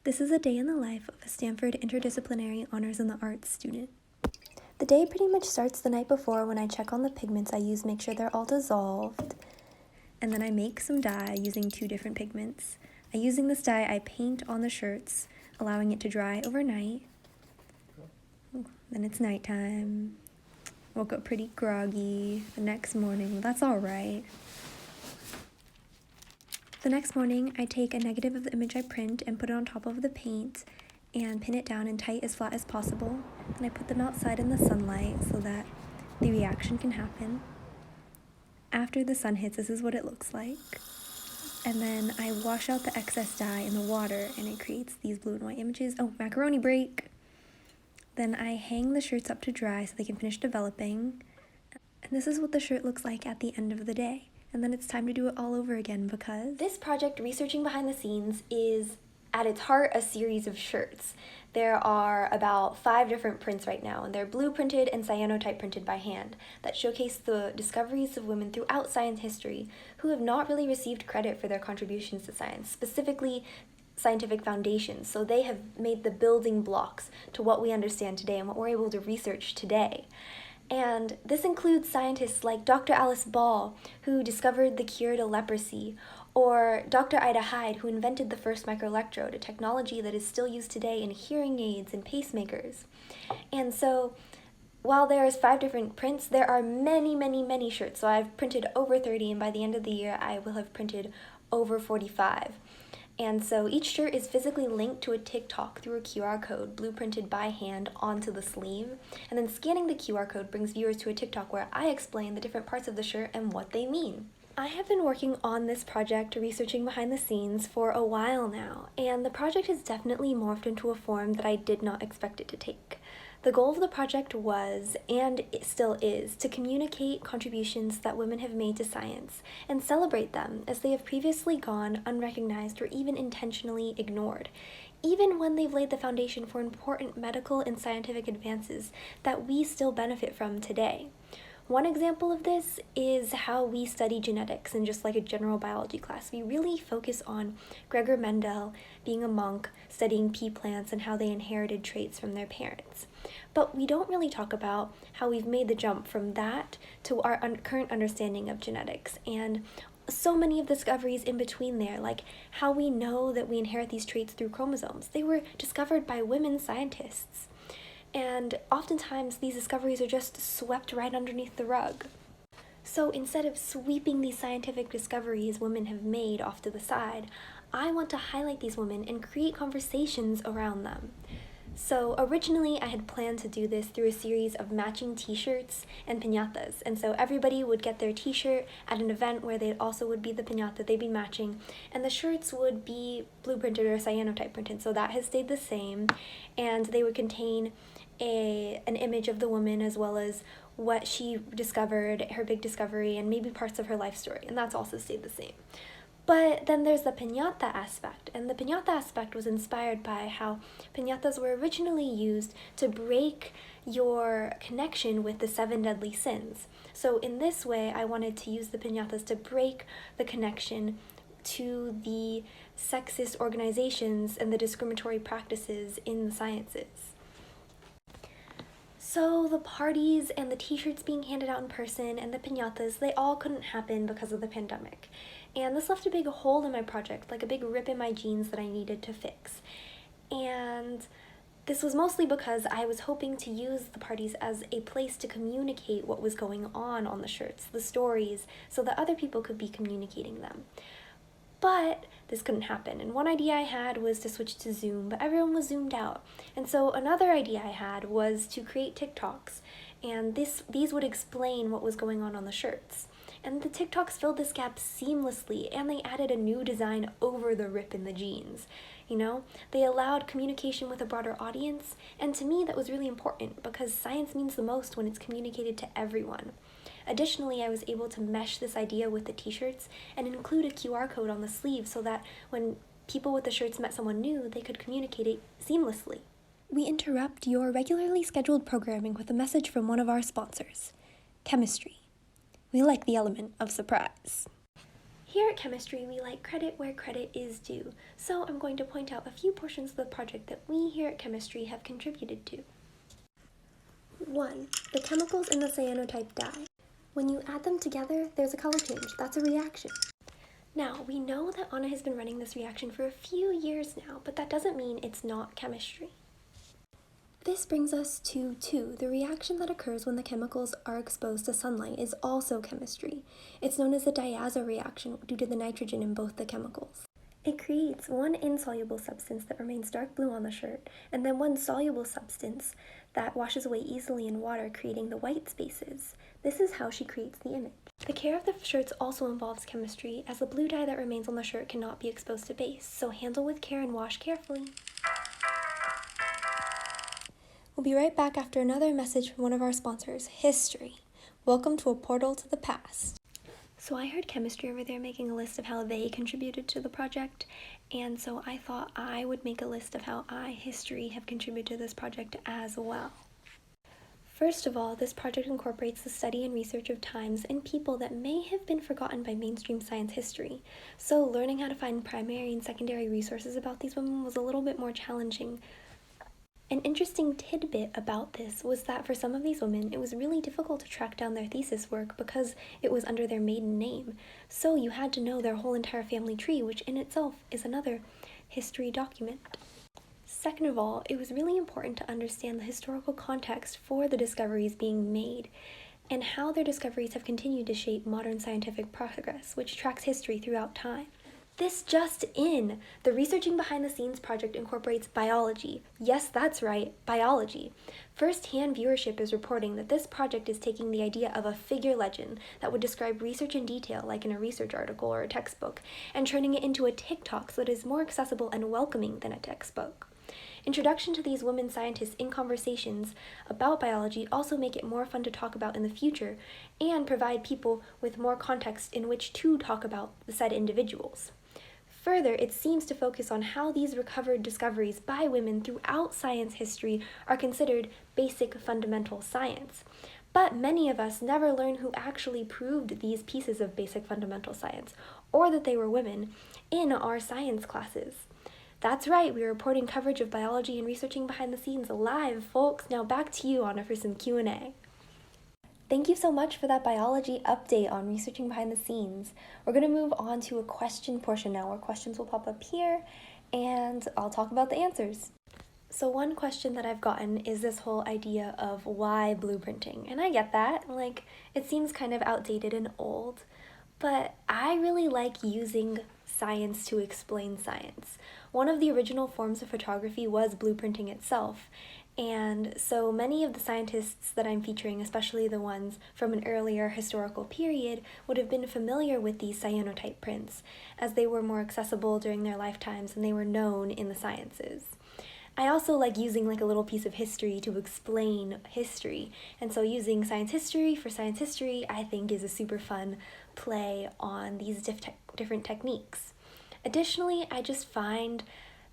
This is a day in the life of a Stanford Interdisciplinary Honors in the Arts student. The day pretty much starts the night before when I check on the pigments I use, make sure they're all dissolved, and then I make some dye using 2 different pigments. Using this dye, I paint on the shirts, allowing it to dry overnight. Then it's nighttime. Woke up pretty groggy the next morning. That's all right. The next morning, I take a negative of the image I print and put it on top of the paint and pin it down and tight as flat as possible. And I put them outside in the sunlight so that the reaction can happen. After the sun hits, this is what it looks like. And then I wash out the excess dye in the water and it creates these blue and white images. Oh, macaroni break! Then I hang the shirts up to dry so they can finish developing. And this is what the shirt looks like at the end of the day. And then it's time to do it all over again because this project, Researching Behind the Scenes, is at its heart a series of shirts. There are about 5 different prints right now, and they're blue printed and cyanotype printed by hand that showcase the discoveries of women throughout science history who have not really received credit for their contributions to science, specifically scientific foundations. So they have made the building blocks to what we understand today and what we're able to research today. And this includes scientists like Dr. Alice Ball, who discovered the cure to leprosy, or Dr. Ida Hyde, who invented the first microelectrode, a technology that is still used today in hearing aids and pacemakers. And so, while there's 5 different prints, there are many shirts. So I've printed over 30, and by the end of the year, I will have printed over 45. And so each shirt is physically linked to a TikTok through a QR code blueprinted by hand onto the sleeve. And then scanning the QR code brings viewers to a TikTok where I explain the different parts of the shirt and what they mean. I have been working on this project, Researching Behind the Scenes, for a while now, and the project has definitely morphed into a form that I did not expect it to take. The goal of the project was, and it still is, to communicate contributions that women have made to science and celebrate them as they have previously gone unrecognized or even intentionally ignored, even when they've laid the foundation for important medical and scientific advances that we still benefit from today. One example of this is how we study genetics in just like a general biology class. We really focus on Gregor Mendel being a monk, studying pea plants and how they inherited traits from their parents. But we don't really talk about how we've made the jump from that to our current understanding of genetics and so many of the discoveries in between there, like how we know that we inherit these traits through chromosomes. They were discovered by women scientists. And oftentimes these discoveries are just swept right underneath the rug. So instead of sweeping these scientific discoveries women have made off to the side, I want to highlight these women and create conversations around them. So originally I had planned to do this through a series of matching t-shirts and piñatas. And so everybody would get their t-shirt at an event where they also would be the piñata they'd be matching. And the shirts would be blue printed or cyanotype printed. So that has stayed the same. And they would contain an image of the woman as well as what she discovered, her big discovery, and maybe parts of her life story. And that's also stayed the same. But then there's the piñata aspect, and the piñata aspect was inspired by how piñatas were originally used to break your connection with the 7 deadly sins. So in this way, I wanted to use the piñatas to break the connection to the sexist organizations and the discriminatory practices in the sciences. So the parties and the t-shirts being handed out in person and the piñatas, they all couldn't happen because of the pandemic. And this left a big hole in my project, like a big rip in my jeans that I needed to fix. And this was mostly because I was hoping to use the parties as a place to communicate what was going on the shirts, the stories, so that other people could be communicating them. But this couldn't happen, and one idea I had was to switch to Zoom, but everyone was zoomed out. And so another idea I had was to create TikToks, and these would explain what was going on the shirts. And the TikToks filled this gap seamlessly, and they added a new design over the rip in the jeans. You know, they allowed communication with a broader audience, and to me that was really important because science means the most when it's communicated to everyone. Additionally, I was able to mesh this idea with the t-shirts and include a QR code on the sleeve so that when people with the shirts met someone new, they could communicate it seamlessly. We interrupt your regularly scheduled programming with a message from one of our sponsors, Chemistry. We like the element of surprise. Here at Chemistry, we like credit where credit is due, so I'm going to point out a few portions of the project that we here at Chemistry have contributed to. 1. The chemicals in the cyanotype dye. When you add them together, there's a color change. That's a reaction. Now, we know that Anna has been running this reaction for a few years now, but that doesn't mean it's not chemistry. This brings us to 2. The reaction that occurs when the chemicals are exposed to sunlight is also chemistry. It's known as the Diazo reaction due to the nitrogen in both the chemicals. It creates one insoluble substance that remains dark blue on the shirt, and then one soluble substance that washes away easily in water, creating the white spaces. This is how she creates the image. The care of the shirts also involves chemistry, as the blue dye that remains on the shirt cannot be exposed to base, so handle with care and wash carefully. We'll be right back after another message from one of our sponsors, History. Welcome to a portal to the past. So I heard Chemistry over there making a list of how they contributed to the project, and so I thought I would make a list of how I, History, have contributed to this project as well. First of all, this project incorporates the study and research of times and people that may have been forgotten by mainstream science history. So learning how to find primary and secondary resources about these women was a little bit more challenging. An interesting tidbit about this was that for some of these women, it was really difficult to track down their thesis work because it was under their maiden name. So you had to know their whole entire family tree, which in itself is another history document. Second of all, it was really important to understand the historical context for the discoveries being made and how their discoveries have continued to shape modern scientific progress, which tracks history throughout time. This just in! The Researching Behind the Scenes project incorporates biology. Yes, that's right, biology. First-hand viewership is reporting that this project is taking the idea of a figure legend that would describe research in detail, like in a research article or a textbook, and turning it into a TikTok so that it is more accessible and welcoming than a textbook. Introduction to these women scientists in conversations about biology also make it more fun to talk about in the future and provide people with more context in which to talk about the said individuals. Further, it seems to focus on how these recovered discoveries by women throughout science history are considered basic fundamental science. But many of us never learn who actually proved these pieces of basic fundamental science, or that they were women, in our science classes. That's right, we are reporting coverage of biology and researching behind the scenes live, folks. Now back to you, Anna, for some Q&A. Thank you so much for that biology update on researching behind the scenes. We're going to move on to a question portion now, where questions will pop up here, and I'll talk about the answers. So one question that I've gotten is this whole idea of why blueprinting, and I get that, it seems kind of outdated and old, but I really like using science to explain science. One of the original forms of photography was blueprinting itself, and so many of the scientists that I'm featuring, especially the ones from an earlier historical period, would have been familiar with these cyanotype prints, as they were more accessible during their lifetimes and they were known in the sciences. I also like using a little piece of history to explain history, and so using science history for science history I think is a super fun play on these different techniques. Additionally, I just find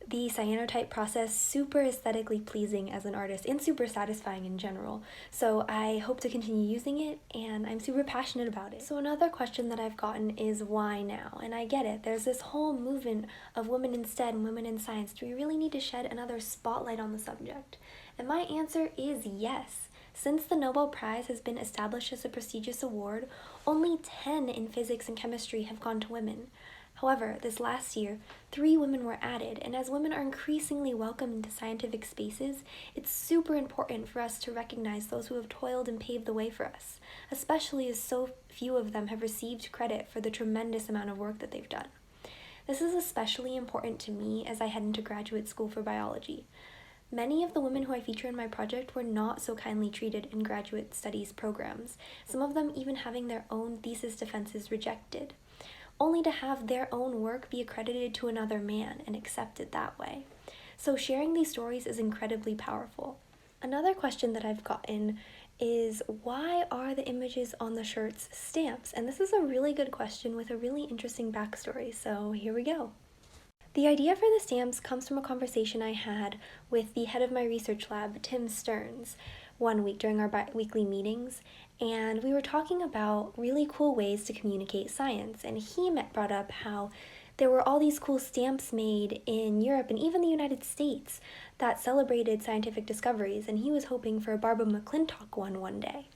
the cyanotype process super aesthetically pleasing as an artist and super satisfying in general. So I hope to continue using it, and I'm super passionate about it. So another question that I've gotten is why now? And I get it. There's this whole movement of women in STEM and women in science. Do we really need to shed another spotlight on the subject? And my answer is yes. Since the Nobel Prize has been established as a prestigious award, only 10 in physics and chemistry have gone to women. However, this last year, 3 women were added, and as women are increasingly welcomed into scientific spaces, it's super important for us to recognize those who have toiled and paved the way for us, especially as so few of them have received credit for the tremendous amount of work that they've done. This is especially important to me as I head into graduate school for biology. Many of the women who I feature in my project were not so kindly treated in graduate studies programs, some of them even having their own thesis defenses rejected, only to have their own work be accredited to another man and accepted that way. So sharing these stories is incredibly powerful. Another question that I've gotten is, why are the images on the shirts stamps? And this is a really good question with a really interesting backstory, so here we go. The idea for the stamps comes from a conversation I had with the head of my research lab, Tim Stearns, one week during our weekly meetings, and we were talking about really cool ways to communicate science, and he brought up how there were all these cool stamps made in Europe and even the United States that celebrated scientific discoveries, and he was hoping for a Barbara McClintock one day.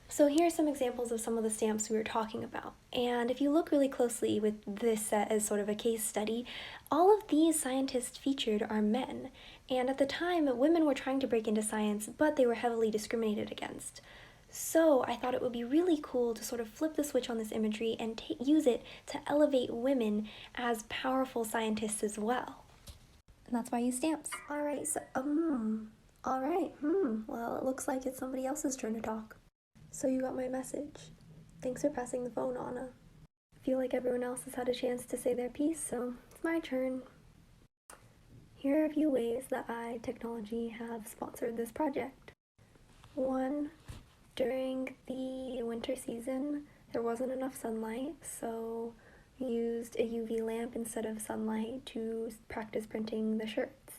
So here are some examples of some of the stamps we were talking about. And if you look really closely with this set as sort of a case study, all of these scientists featured are men. And at the time, women were trying to break into science, but they were heavily discriminated against. So I thought it would be really cool to sort of flip the switch on this imagery and use it to elevate women as powerful scientists as well. And that's why I use stamps. Alright, so, well, it looks like it's somebody else's turn to talk. So you got my message. Thanks for passing the phone, Anna. I feel like everyone else has had a chance to say their piece, so it's my turn. Here are a few ways that I, technology, have sponsored this project. 1. During the winter season, there wasn't enough sunlight, so we used a UV lamp instead of sunlight to practice printing the shirts.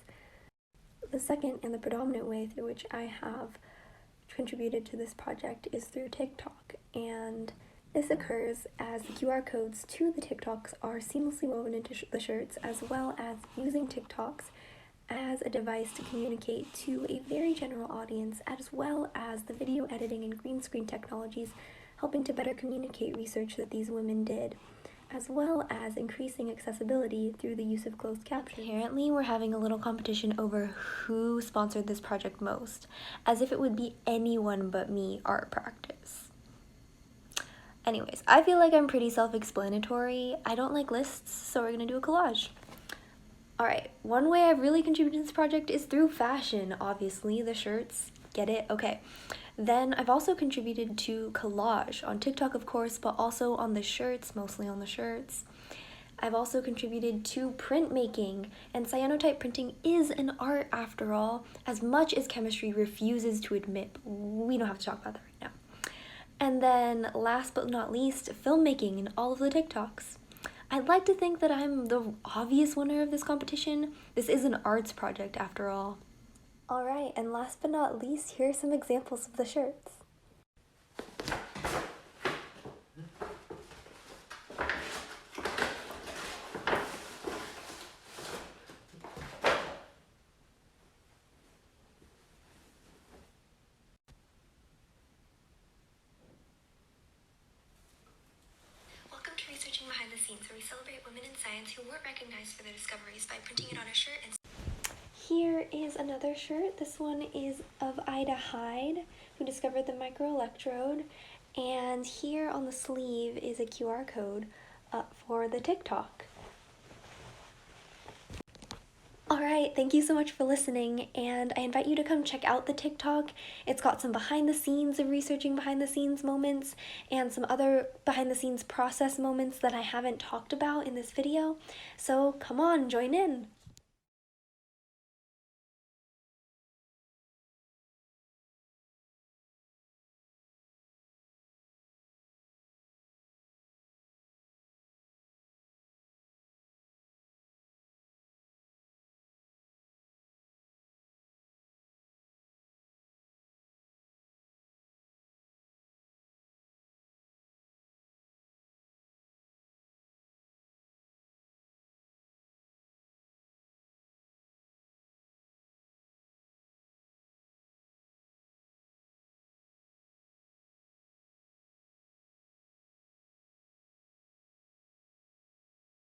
The second and the predominant way through which I have contributed to this project is through TikTok, and this occurs as the QR codes to the TikToks are seamlessly woven into the shirts, as well as using TikToks as a device to communicate to a very general audience, as well as the video editing and green screen technologies helping to better communicate research that these women did, as well as increasing accessibility through the use of closed captions. Apparently, we're having a little competition over who sponsored this project most, as if it would be anyone but me art practice. Anyways, I feel like I'm pretty self-explanatory. I don't like lists, so we're gonna do a collage. Alright, one way I've really contributed to this project is through fashion, obviously, the shirts. Get it? Okay. Then I've also contributed to collage on TikTok, of course, but also on the shirts, mostly on the shirts. I've also contributed to printmaking, and cyanotype printing is an art after all, as much as chemistry refuses to admit. We don't have to talk about that right now. And then last but not least, filmmaking in all of the TikToks. I'd like to think that I'm the obvious winner of this competition. This is an arts project after all. Alright, and last but not least, here are some examples of the shirts. Welcome to Researching Behind the Scenes, where we celebrate women in science who weren't recognized for their discoveries by printing it on a shirt and... Here is another shirt. This one is of Ida Hyde, who discovered the microelectrode, and here on the sleeve is a QR code for the TikTok. Alright, thank you so much for listening, and I invite you to come check out the TikTok. It's got some behind the scenes of researching behind the scenes moments and some other behind the scenes process moments that I haven't talked about in this video. So come on, join in!